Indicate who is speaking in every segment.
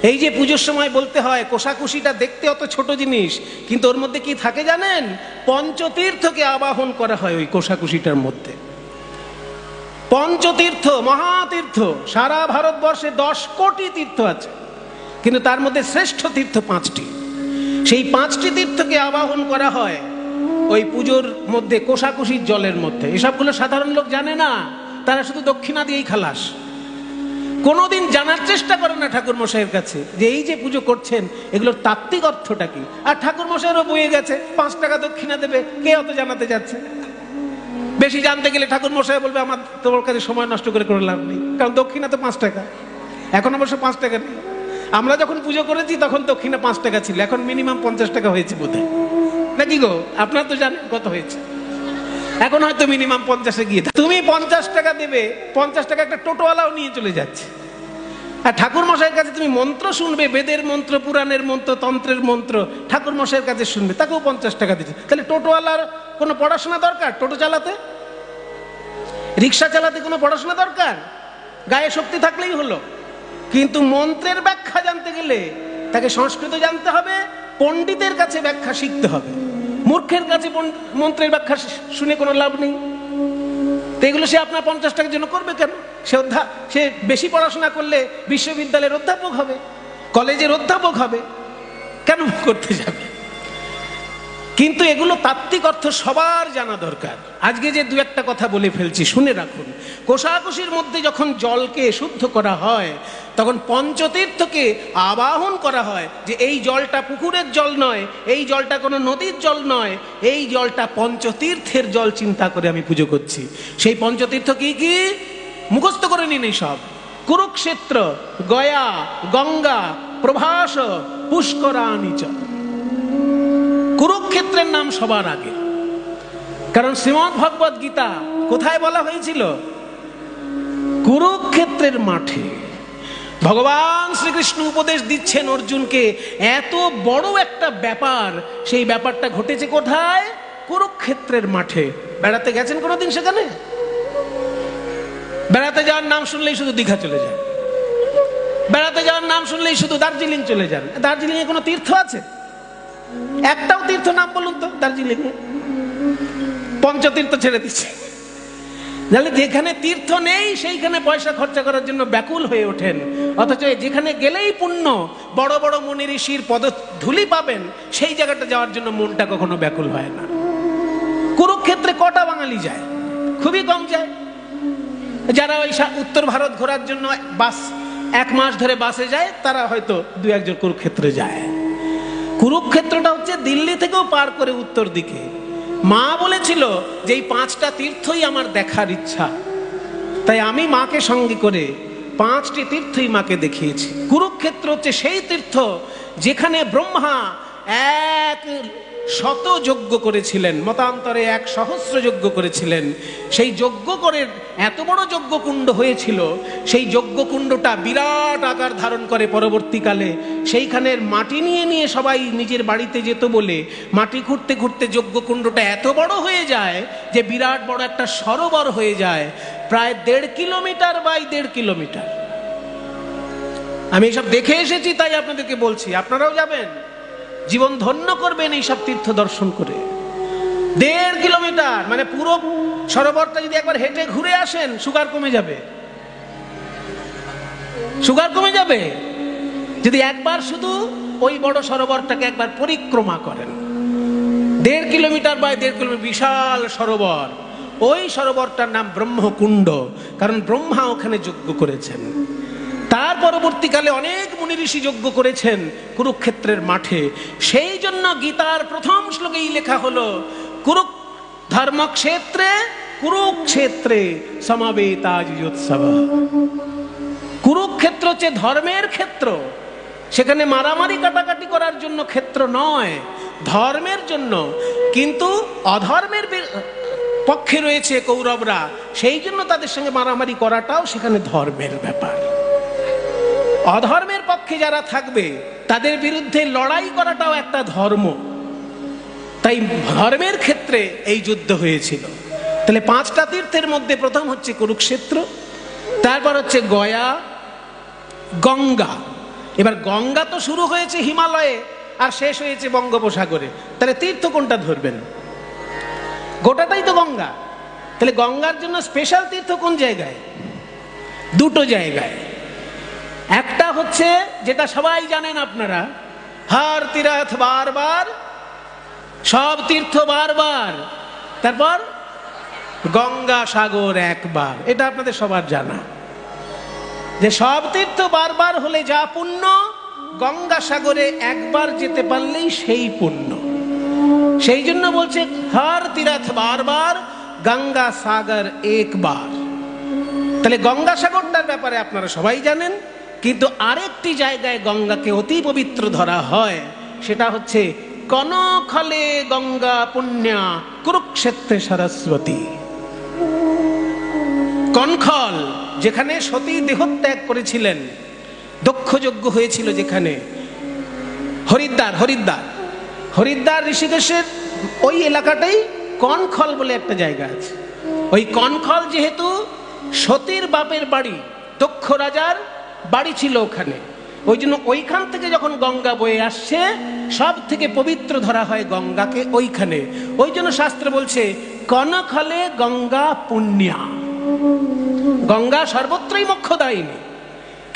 Speaker 1: এই যে পুজোর সময় বলতে হয় কোষাকুষিটা দেখতে অত ছোট জিনিস, কিন্তু ওর মধ্যে কি থাকে জানেন? পঞ্চতীর্থকে আবাহন করা হয় ওই কোষাকুষিটার মধ্যে। পঞ্চতীর্থ, মহাতীর্থ, সারা ভারতবর্ষে 10 কোটি তীর্থ আছে, কিন্তু তার মধ্যে শ্রেষ্ঠ তীর্থ 5টি। সেই 5টি তীর্থকে আবাহন করা হয় ওই পুজোর মধ্যে কোষাকুষির জলের মধ্যে। এসবগুলো সাধারণ লোক জানে না, তারা শুধু দক্ষিণা দিয়েই খালাস। কোনোদিন জানার চেষ্টা করে না ঠাকুর মশাইয়ের কাছে যে এই যে পুজো করছেন এগুলোর তাত্ত্বিক অর্থটা কি। আর ঠাকুর মশাইয়েরও বয়ে গেছে 5 টাকা দক্ষিণা দেবে, কে অত জানাতে যাচ্ছে? বেশি জানতে গেলে ঠাকুর মশাই বলবে আমার তোমার কাছে সময় নষ্ট করে কোনো লাভ নেই, কারণ দক্ষিণা তো 5 টাকা। এখন অবশ্য 5 টাকা নেই। আমরা যখন পুজো করেছি তখন দক্ষিণা 5 টাকা ছিল, এখন মিনিমাম 50 টাকা হয়েছে বোধহয়, নাকি গো? আপনার তো জানেন কত হয়েছে, এখন হয়তো মিনিমাম 50-এ গিয়ে। তুমি 50 টাকা দেবে, 50 টাকা একটা টোটোওয়ালাও নিয়ে চলে যাচ্ছে। আর ঠাকুর মশাইয়ের কাছে তুমি মন্ত্র শুনবে, বেদের মন্ত্র, পুরাণের মন্ত্র, তন্ত্রের মন্ত্র ঠাকুর মশাইয়ের কাছে শুনবে, তাকেও 50 টাকা দিচ্ছে। তাহলে টোটোওয়ালার কোনো পড়াশোনা দরকার? টোটো চালাতে, রিক্সা চালাতে কোনো পড়াশোনা দরকার? গায়ে শক্তি থাকলেই হলো। কিন্তু মন্ত্রের ব্যাখ্যা জানতে গেলে তাকে সংস্কৃত জানতে হবে, পণ্ডিতের কাছে ব্যাখ্যা শিখতে হবে। মূর্খের কাছে মন্ত্রের ব্যাখ্যা শুনে কোনো লাভ নেই। তো এগুলো সে আপনার 50 টাকার জন্য করবে কেন? সে বেশি পড়াশোনা করলে বিশ্ববিদ্যালয়ের অধ্যাপক হবে, কলেজের অধ্যাপক হবে, কেন করতে যাবে? কিন্তু এগুলো তাত্ত্বিক অর্থ সবার জানা দরকার। আজকে যে 2-1টা কথা বলে ফেলছি, শুনে রাখুন। কোষাকুষির মধ্যে যখন জলকে শুদ্ধ করা হয় তখন পঞ্চতীর্থকে আবাহন করা হয় যে এই জলটা পুকুরের জল নয়, এই জলটা কোনো নদীর জল নয়, এই জলটা পঞ্চতীর্থের জল চিন্তা করে আমি পুজো করছি। সেই পঞ্চতীর্থ কি কি মুখস্থ করে নিন। এই সব: কুরুক্ষেত্র, গয়া, গঙ্গা, প্রভাস, পুষ্করাণীচ। কুরুক্ষেত্রের নাম সবার আগে, কারণ শ্রীমদ্ ভগবদ গীতা কোথায় বলা হয়েছিল? কুরুক্ষেত্রের মাঠে। ভগবান শ্রীকৃষ্ণ উপদেশ দিচ্ছেন অর্জুনকে, এত বড় একটা ব্যাপার, সেই ব্যাপারটা ঘটেছে কোথায়? কুরুক্ষেত্রের মাঠে। বেড়াতে গেছেন কোনোদিন সেখানে? বেড়াতে যাওয়ার নাম শুনলেই শুধু দীঘা চলে যান, বেড়াতে যাওয়ার নাম শুনলেই শুধু দার্জিলিং চলে যান। দার্জিলিং এ কোনো তীর্থ আছে? একটাও তীর্থ নাম বলুন তো দার্জিলিং এ। পঞ্চতীর্থ ছেড়ে দিচ্ছে। তাহলে যেখানে তীর্থ নেই সেইখানে পয়সা খরচা করার জন্য ব্যাকুল হয়ে ওঠেন, অথচ যেখানে গেলেই পুণ্য, বড় বড় মুনি ঋষির পদধূলি পাবেন, সেই জায়গাটা যাওয়ার জন্য মনটা কখনো ব্যাকুল হয় না। কুরুক্ষেত্রে কটা বাঙালি যায়? খুবই কম যায়। যারা ওই উত্তর ভারত ঘোরার জন্য 1 মাস ধরে বাসে যায়, তারা হয়তো 2-1 জন কুরুক্ষেত্রে যায়। কুরুক্ষেত্রটা হচ্ছে দিল্লি থেকেও পার করে উত্তর দিকে। মা বলেছিল যে এই 5টা তীর্থই আমার দেখার ইচ্ছা, তাই আমি মাকে সঙ্গে করে 5টি তীর্থই মাকে দেখিয়েছি। কুরুক্ষেত্র হচ্ছে সেই তীর্থ যেখানে ব্রহ্মা 100 যজ্ঞ করেছিলেন, মতান্তরে 1 সহস্র যজ্ঞ করেছিলেন। সেই যজ্ঞ করে এত বড় যজ্ঞকুণ্ড হয়েছিল, সেই যজ্ঞকুণ্ডটা বিরাট আকার ধারণ করে পরবর্তীকালে। সেইখানের মাটি নিয়ে নিয়ে সবাই নিজের বাড়িতে যেত বলে মাটি খুঁড়তে খুঁড়তে যজ্ঞকুণ্ডটা এত বড় হয়ে যায় যে বিরাট বড় একটা সরোবর হয়ে যায়, প্রায় 1.5 কিলোমিটার বাই 1.5 কিলোমিটার। আমি এসব দেখে এসেছি, তাই আপনাদেরকে বলছি, আপনারাও যাবেন, জীবন ধন্য করবেন এইসব তীর্থ দর্শন করে। 1.5 কিলোমিটার মানে পুরো সরোবরটা যদি একবার হেঁটে ঘুরে আসেন, সুগার কমে যাবে। সুগার কমে যাবে যদি একবার শুধু ওই বড় সরোবরটাকে একবার পরিক্রমা করেন। 1.5 কিলোমিটার বাই 1.5 কিলোমিটার বিশাল সরোবর। ওই সরোবরটার নাম ব্রহ্মকুণ্ড, কারণ ব্রহ্মা ওখানে যজ্ঞ করেছেন। তার পরবর্তীকালে অনেক মুনি ঋষি যজ্ঞ করেছেন কুরুক্ষেত্রের মাঠে। সেই জন্য গীতার প্রথম শ্লোকেই লেখা হলো ধর্মক্ষেত্রে কুরুক্ষেত্রে সমবেতাযুৎসব। কুরুক্ষেত্র হচ্ছে ধর্মের ক্ষেত্র, সেখানে মারামারি কাটাকাটি করার জন্য ক্ষেত্র নয়, ধর্মের জন্য। কিন্তু অধর্মের পক্ষে রয়েছে কৌরবরা, সেই জন্য তাদের সঙ্গে মারামারি করাটাও সেখানে ধর্মের ব্যাপার। অধর্মের পক্ষে যারা থাকবে তাদের বিরুদ্ধে লড়াই করাটাও একটা ধর্ম। তাই ধর্মের ক্ষেত্রে এই যুদ্ধ হয়েছিল। তাহলে 5টা তীর্থের মধ্যে প্রথম হচ্ছে কুরুক্ষেত্র, তারপর হচ্ছে গয়া, গঙ্গা। এবার গঙ্গা তো শুরু হয়েছে হিমালয়ে আর শেষ হয়েছে বঙ্গোপসাগরে, তাহলে তীর্থ কোনটা ধরবেন? গোটাটাই তো গঙ্গা। তাহলে গঙ্গার জন্য স্পেশাল তীর্থ কোন জায়গায়? দুটো জায়গায়। একটা হচ্ছে যেটা সবাই জানেন আপনারা, হর তীর্থ বারবার, সব তীর্থ বারবার, তারপর গঙ্গা সাগর একবার। এটা আপনাদের সবার জানা যে সব তীর্থ বারবার হলে যা পুণ্য, গঙ্গা সাগরে একবার যেতে পারলেই সেই পুণ্য। সেই জন্য বলছে হর তীর্থ বারবার, গঙ্গা সাগর একবার। তাহলে গঙ্গা সাগরটার ব্যাপারে আপনারা সবাই জানেন, কিন্তু আরেকটি জায়গায় গঙ্গাকে অতি পবিত্র ধরা হয়, সেটা হচ্ছে কনখলে গঙ্গা পুণ্যা কুরুক্ষেত্রে সরস্বতী। কনখল, যেখানে সতী দেহত্যাগ করেছিলেন, দক্ষযজ্ঞ হয়েছিল যেখানে, হরিদ্বার হরিদ্বার হরিদ্বার ঋষিকেশের ওই এলাকাটাই কনখল বলে একটা জায়গা আছে। ওই কনখল যেহেতু সতীর বাপের বাড়ি, দক্ষ রাজার বাড়ি ছিল ওখানে, ওই জন্য ওইখান থেকে যখন গঙ্গা বয়ে আসছে সব থেকে পবিত্র ধরা হয় গঙ্গাকে ওইখানে। ওই জন্য শাস্ত্র বলছে কনখলে গঙ্গা পুণ্যা। গঙ্গা সর্বত্রই মোক্ষদায়িনী,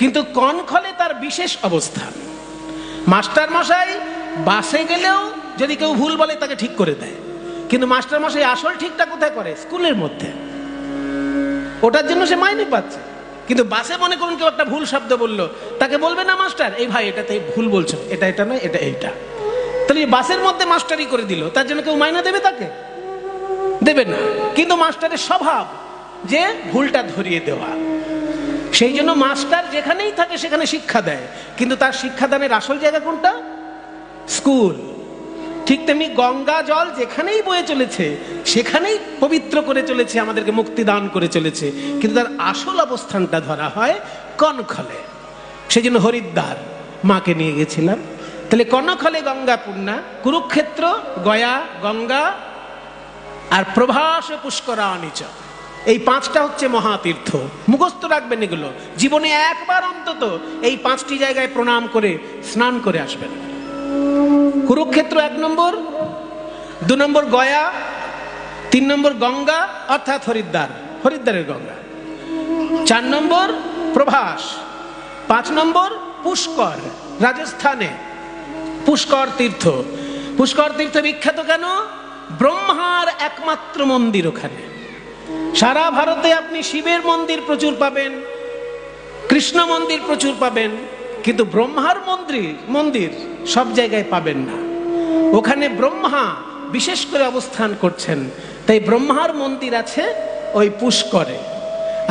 Speaker 1: কিন্তু কনখলে তার বিশেষ অবস্থান। মাস্টার মশাই বাসে গেলেও যদি কেউ ভুল বলে তাকে ঠিক করে দেয়, কিন্তু মাস্টার মশাই আসল ঠিকটা কোথায় করে? স্কুলের মধ্যে। ওটার জন্য সে মাইনে পাচ্ছে। কিন্তু বাসে মনে করুন কেউ একটা ভুল শব্দ বললো, তাকে বলবে না মাস্টার এই ভাই এটাতে ভুল বলছো, এটা এটা নয়, এটা এইটা। তাহলে বাসের মধ্যে মাস্টারি করে দিল, তার জন্য কেউ মাইনা দেবে? তাকে দেবে না। কিন্তু মাস্টারের স্বভাব যে ভুলটা ধরিয়ে দেওয়া। সেই জন্য মাস্টার যেখানেই থাকে সেখানে শিক্ষা দেয়, কিন্তু তার শিক্ষাদানের আসল জায়গা কোনটা? স্কুল। ঠিক তেমনি গঙ্গা জল যেখানেই বয়ে চলেছে সেখানেই পবিত্র করে চলেছে, আমাদেরকে মুক্তি দান করে চলেছে, কিন্তু তার আসল অবস্থানটা ধরা হয় কনখলে। সেই জন্য হরিদ্বার মাকে নিয়ে গেছিলাম। তাহলে কনখলে গঙ্গা পুণ্যা, কুরুক্ষেত্র গয়া গঙ্গা, আর প্রভাস পুষ্করাণীচ, এই পাঁচটা হচ্ছে মহাতীর্থ। মুখস্থ রাখবেন এগুলো, জীবনে একবার অন্তত এই পাঁচটি জায়গায় প্রণাম করে স্নান করে আসবেন। কুরুক্ষেত্র 1 নম্বর, 2 নম্বর গয়া, 3 নম্বর গঙ্গা অর্থাৎ হরিদ্বার, হরিদ্বারের গঙ্গা, 4 নম্বর প্রভাস, 5 নম্বর পুষ্কর রাজস্থানে, পুষ্কর তীর্থ। পুষ্কর তীর্থ বিখ্যাত কেন? ব্রহ্মার একমাত্র মন্দির ওখানে। সারা ভারতে আপনি শিবের মন্দির প্রচুর পাবেন, কৃষ্ণ মন্দির প্রচুর পাবেন, কিন্তু ব্রহ্মার মন্দির সব জায়গায় পাবেন না। ওখানে ব্রহ্মা বিশেষ করে অবস্থান করছেন, তাই ব্রহ্মার মন্দির আছে ওই পুষ্করে।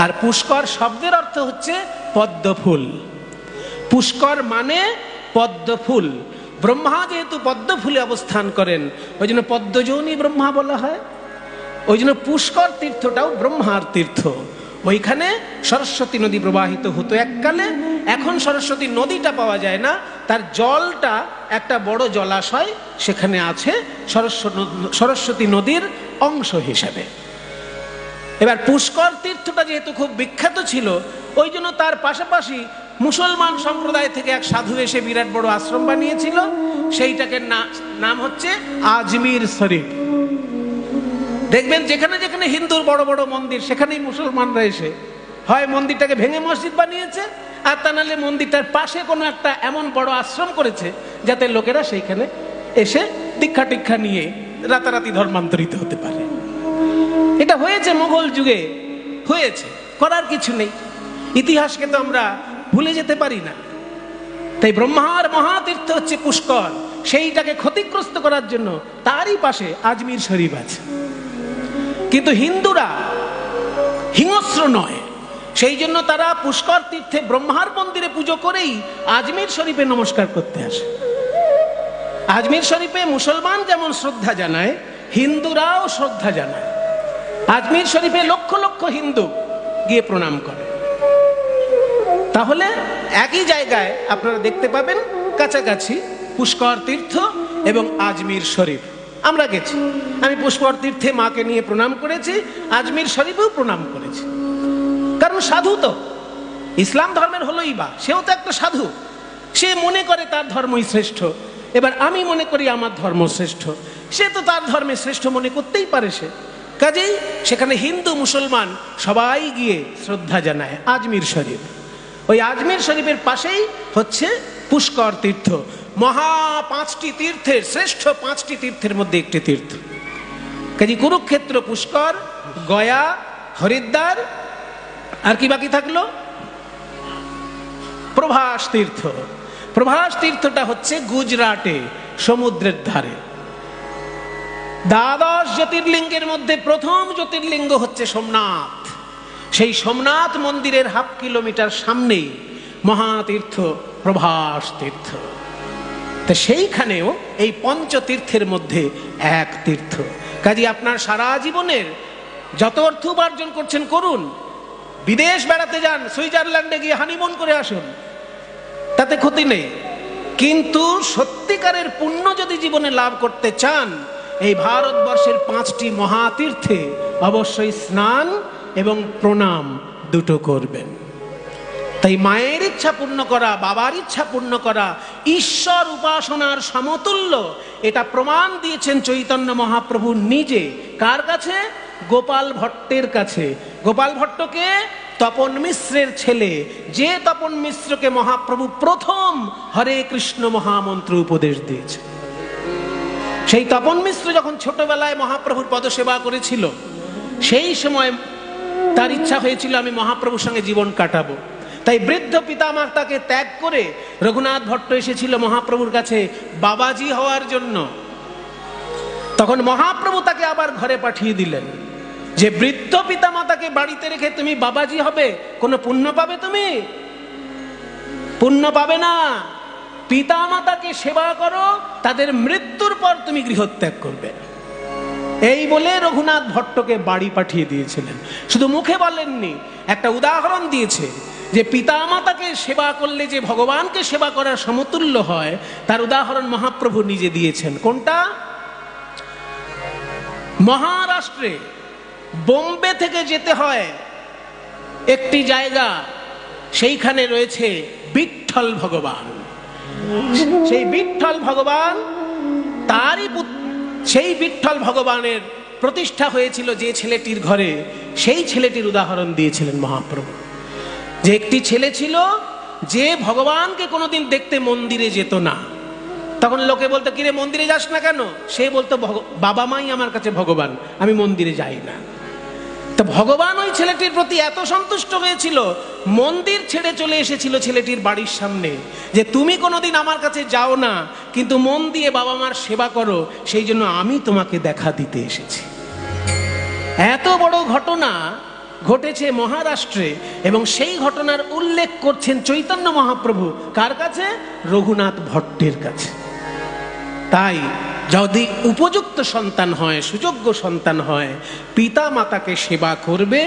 Speaker 1: আর পুষ্কর শব্দের অর্থ হচ্ছে পদ্ম ফুল। পুষ্কর মানে পদ্ম ফুল। ব্রহ্মা যেহেতু পদ্ম ফুলে অবস্থান করেন, ওই জন্য পদ্মযোনি ব্রহ্মা বলা হয়। ওই জন্য পুষ্কর তীর্থটাও ব্রহ্মার তীর্থ। ওইখানে সরস্বতী নদী প্রবাহিত হতো এককালে, এখন সরস্বতী নদীটা পাওয়া যায় না, তার জলটা একটা বড় জলাশয় সেখানে আছে সরস্বতী নদীর অংশ হিসেবে। এবার পুষ্কর তীর্থটা যেহেতু খুব বিখ্যাত ছিল, ওই জন্য তার পাশাপাশি মুসলমান সম্প্রদায় থেকে এক সাধু এসে বিরাট বড় আশ্রম বানিয়েছিল, সেইটাকে নাম হচ্ছে আজমির শরীফ। দেখবেন যেখানে যেখানে হিন্দুর বড় বড় মন্দির, সেখানেই মুসলমানরা এসে হয় মন্দিরটাকে ভেঙে মসজিদ বানিয়েছে, আর তা নাহলে মন্দিরটার পাশে কোনো একটা এমন বড় আশ্রম করেছে যাতে লোকেরা সেইখানে এসে দীক্ষা টিক্ষা নিয়ে রাতারাতি ধর্মান্তরিত হতে পারে। এটা হয়েছে মোগল যুগে, হয়েছে, করার কিছু নেই। ইতিহাসকে তো আমরা ভুলে যেতে পারি না। তাই ব্রহ্মার মহাতীর্থ হচ্ছে পুষ্কর, সেইটাকে ক্ষতিগ্রস্ত করার জন্য তারই পাশে আজমির শরীফ আছে। কিন্তু হিন্দুরা হিংস্র নয়, সেই জন্য তারা পুষ্কর তীর্থে ব্রহ্মার মন্দিরে পুজো করেই আজমির শরীফে নমস্কার করতে আসে। আজমির শরীফে মুসলমান যেমন শ্রদ্ধা জানায়, হিন্দুরাও শ্রদ্ধা জানায়। আজমির শরীফে লক্ষ লক্ষ হিন্দু গিয়ে প্রণাম করে। তাহলে একই জায়গায় আপনারা দেখতে পাবেন কাছাকাছি পুষ্কর তীর্থ এবং আজমির শরীফ। আমরা গেছি, আমি পুষ্কর তীর্থে মাকে নিয়ে প্রণাম করেছি, আজমির শরীফেও প্রণাম করেছি। কারণ সাধু তো ইসলাম ধর্মের হলোই বা, সেও তো একটা সাধু। সে মনে করে তার ধর্মই শ্রেষ্ঠ, এবার আমি মনে করি আমার ধর্ম শ্রেষ্ঠ, সে তো তার ধর্মে শ্রেষ্ঠ মনে করতেই পারে। সে কাজেই সেখানে হিন্দু মুসলমান সবাই গিয়ে শ্রদ্ধা জানায় আজমির শরীফ। ওই আজমির শরীফের পাশেই হচ্ছে পুষ্কর তীর্থ, মহা 5টি তীর্থের শ্রেষ্ঠ 5টি তীর্থের মধ্যে একটি তীর্থ। কাজে কুরুক্ষেত্র, পুষ্কর, গয়া, হরিদ্বার, আর কি বাকি থাকলো? প্রভাস তীর্থ। প্রভাস তীর্থটা হচ্ছে গুজরাটে, সমুদ্রের ধারে। দ্বাদশ জ্যোতির্লিঙ্গের মধ্যে প্রথম জ্যোতির্লিঙ্গ হচ্ছে সোমনাথ। সেই সোমনাথ মন্দিরের হাফ কিলোমিটার সামনেই মহাতীর্থ প্রভাস তীর্থ। তো সেইখানেও এই পঞ্চতীর্থের মধ্যে এক তীর্থ। কাজে আপনার সারা জীবনের যত অর্থ উপার্জন করছেন করুন, বিদেশ বেড়াতে যান, সুইজারল্যান্ডে গিয়ে হানিমুন করে আসুন, তাতে ক্ষতি নেই। কিন্তু সত্যিকারের পুণ্য যদি জীবনে লাভ করতে চান, এই ভারতবর্ষের 5টি মহাতীর্থে অবশ্যই স্নান এবং প্রণাম দুটো করবেন। তাই মায়ের ইচ্ছা পূর্ণ করা, বাবার ইচ্ছা পূর্ণ করা ঈশ্বর উপাসনার সমতুল্য, এটা প্রমাণ দিয়েছেন চৈতন্য মহাপ্রভু নিজে। কার কাছে? গোপাল ভট্টের কাছে। গোপাল ভট্টকে তপন মিশ্রের ছেলে, যে তপন মিশ্রকে মহাপ্রভু প্রথম হরে কৃষ্ণ মহামন্ত্র উপদেশ দিয়েছে। সেই তপন মিশ্র যখন ছোটবেলায় মহাপ্রভুর পদসেবা করেছিল, সেই সময় তার ইচ্ছা হয়েছিল আমি মহাপ্রভুর সঙ্গে জীবন কাটাবো। তাই বৃদ্ধ পিতামাতাকে ত্যাগ করে রঘুনাথ ভট্ট এসেছিল মহাপ্রভুর কাছে বাবাজি হওয়ার জন্য। তখন মহাপ্রভু তাকে আবার ঘরে পাঠিয়ে দিলেন যে বৃদ্ধ পিতামাতাকে বাড়িতে রেখে তুমি বাবাজি হবে, কোনো পুণ্য পাবে? তুমি পুণ্য পাবে না। পিতামাতাকে সেবা করো, তাদের মৃত্যুর পর তুমি গৃহত্যাগ করবে। এই বলে রঘুনাথ ভট্টকে বাড়ি পাঠিয়ে দিয়েছিলেন। শুধু মুখে বলেননি, একটা উদাহরণ দিয়েছে যে পিতামাতাকে সেবা করলে যে ভগবানকে সেবা করার সমতুল্য হয়, তার উদাহরণ মহাপ্রভু নিজে দিয়েছেন। কোনটা? মহারাষ্ট্রে বোম্বে থেকে যেতে হয় একটি জায়গা, সেইখানে রয়েছে বিঠ্ঠল ভগবান। সেই বিঠ্ঠল ভগবান, তারই সেই বিঠ্ঠল ভগবানের প্রতিষ্ঠা হয়েছিল যে ছেলেটির ঘরে, সেই ছেলেটির উদাহরণ দিয়েছিলেন মহাপ্রভু। যে একটি ছেলে ছিল যে ভগবানকে কোনোদিন দেখতে মন্দিরে যেত না। তখন লোকে বলতো, কিরে মন্দিরে যাস না কেন? সে বলতো, বাবা মাই আমার কাছে ভগবান, আমি মন্দিরে যাই না। তো ভগবান ওই ছেলেটির প্রতি এত সন্তুষ্ট হয়েছিল, মন্দির ছেড়ে চলে এসেছিল ছেলেটির বাড়ির সামনে, যে তুমি কোনোদিন আমার কাছে যাও না, কিন্তু মন দিয়ে বাবা মার সেবা করো, সেই জন্য আমি তোমাকে দেখা দিতে এসেছি। এত বড় ঘটনা ঘটেছে মহারাষ্ট্রে, এবং সেই ঘটনার উল্লেখ করছেন চৈতন্য মহাপ্রভু কার কাছে? রঘুনাথ ভট্টের কাছে। তাই যদি উপযুক্ত সন্তান হয়, সুযোগ্য সন্তান হয়, পিতা মাতাকে সেবা করবে,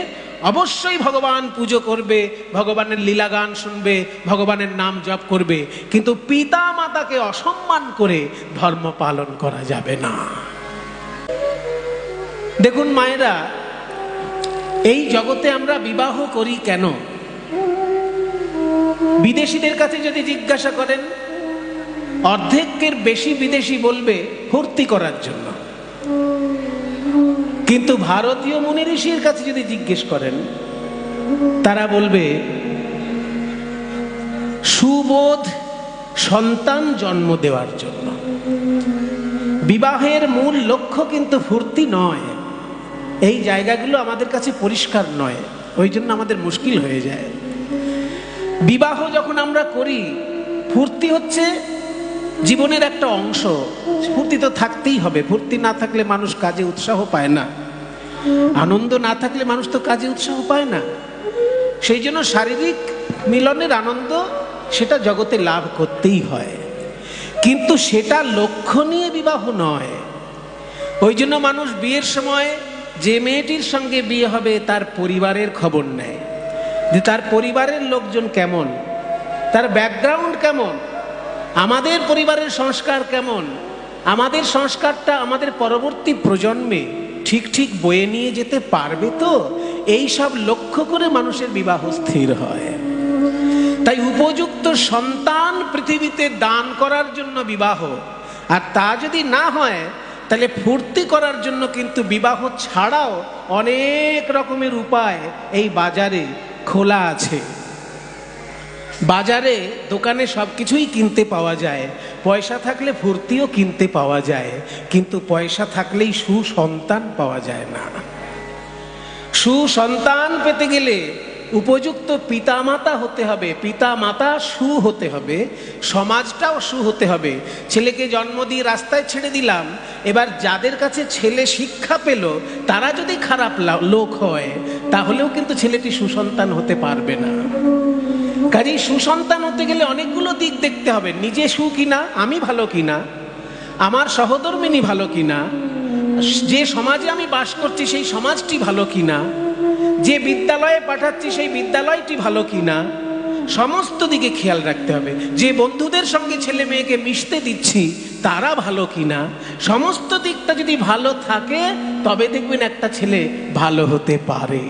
Speaker 1: অবশ্যই ভগবান পুজো করবে, ভগবানের লীলাগান শুনবে, ভগবানের নাম জপ করবে, কিন্তু পিতা মাতাকে অসম্মান করে ধর্ম পালন করা যাবে না। দেখুন মায়েরা, এই জগতে আমরা বিবাহ করি কেন? বিদেশিদের কাছে যদি জিজ্ঞাসা করেন, অর্ধেকের বেশি বিদেশি বলবে ফুর্তি করার জন্য। কিন্তু ভারতীয় মুনি ঋষির কাছে যদি জিজ্ঞেস করেন, তারা বলবে সুবোধ সন্তান জন্ম দেওয়ার জন্য। বিবাহের মূল লক্ষ্য কিন্তু ফুর্তি নয়। এই জায়গাগুলো আমাদের কাছে পরিষ্কার নয়, ওই জন্য আমাদের মুশকিল হয়ে যায়। বিবাহ যখন আমরা করি, ফুর্তি হচ্ছে জীবনের একটা অংশ। ফুর্তি তো থাকতেই হবে, ফুর্তি না থাকলে মানুষ কাজে উৎসাহ পায় না, আনন্দ না থাকলে মানুষ তো কাজে উৎসাহ পায় না। সেই জন্য শারীরিক মিলনের আনন্দ সেটা জগতে লাভ করতেই হয়, কিন্তু সেটা লক্ষ্য নিয়ে বিবাহ নয়। ওই জন্য মানুষ বিয়ের সময় যে মেয়েটির সঙ্গে বিয়ে হবে তার পরিবারের খবর নেয়, যে তার পরিবারের লোকজন কেমন, তার ব্যাকগ্রাউন্ড কেমন, আমাদের পরিবারের সংস্কার কেমন, আমাদের সংস্কারটা আমাদের পরবর্তী প্রজন্মে ঠিক ঠিক বয়ে নিয়ে যেতে পারবে তো, এই সব লক্ষ্য করে মানুষের বিবাহ স্থির হয়। তাই উপযুক্ত সন্তান পৃথিবীতে দান করার জন্য বিবাহ, আর তা যদি না হয় তাহলে ফুর্তি করার জন্য কিন্তু বিবাহ ছাড়াও অনেক রকমের উপায় এই বাজারে খোলা আছে। বাজারে দোকানে সব কিছুই কিনতে পাওয়া যায়, পয়সা থাকলে ফুর্তিও কিনতে পাওয়া যায়, কিন্তু পয়সা থাকলেই সুসন্তান পাওয়া যায় না। সুসন্তান পেতে গেলে উপযুক্ত পিতামাতা হতে হবে, পিতামাতা সু হতে হবে, সমাজটাও সু হতে হবে। ছেলেকে জন্ম দিয়ে রাস্তায় ছেড়ে দিলাম, এবার যাদের কাছে ছেলে শিক্ষা পেল তারা যদি খারাপ লোক হয় তাহলেও কিন্তু ছেলেটি সুসন্তান হতে পারবে না। কাজেই সুসন্তান হতে গেলে অনেকগুলো দিক দেখতে হবে। নিজে সু কিনা, আমি ভালো কিনা, আমার সহধর্মিণী ভালো কিনা, যে সমাজে আমি বাস করছি সেই সমাজটি ভালো কিনা, যে বিদ্যালয়ে পাঠাচ্ছি সেই বিদ্যালয়টি ভালো কিনা, সমস্ত দিকে খেয়াল রাখতে হবে। যে বন্ধুদের সঙ্গে ছেলে মেয়েকে মিশতে দিচ্ছি তারা ভালো কিনা, সমস্ত দিকটা যদি ভালো থাকে তবে দেখবেন একটা ছেলে ভালো হতে পারে।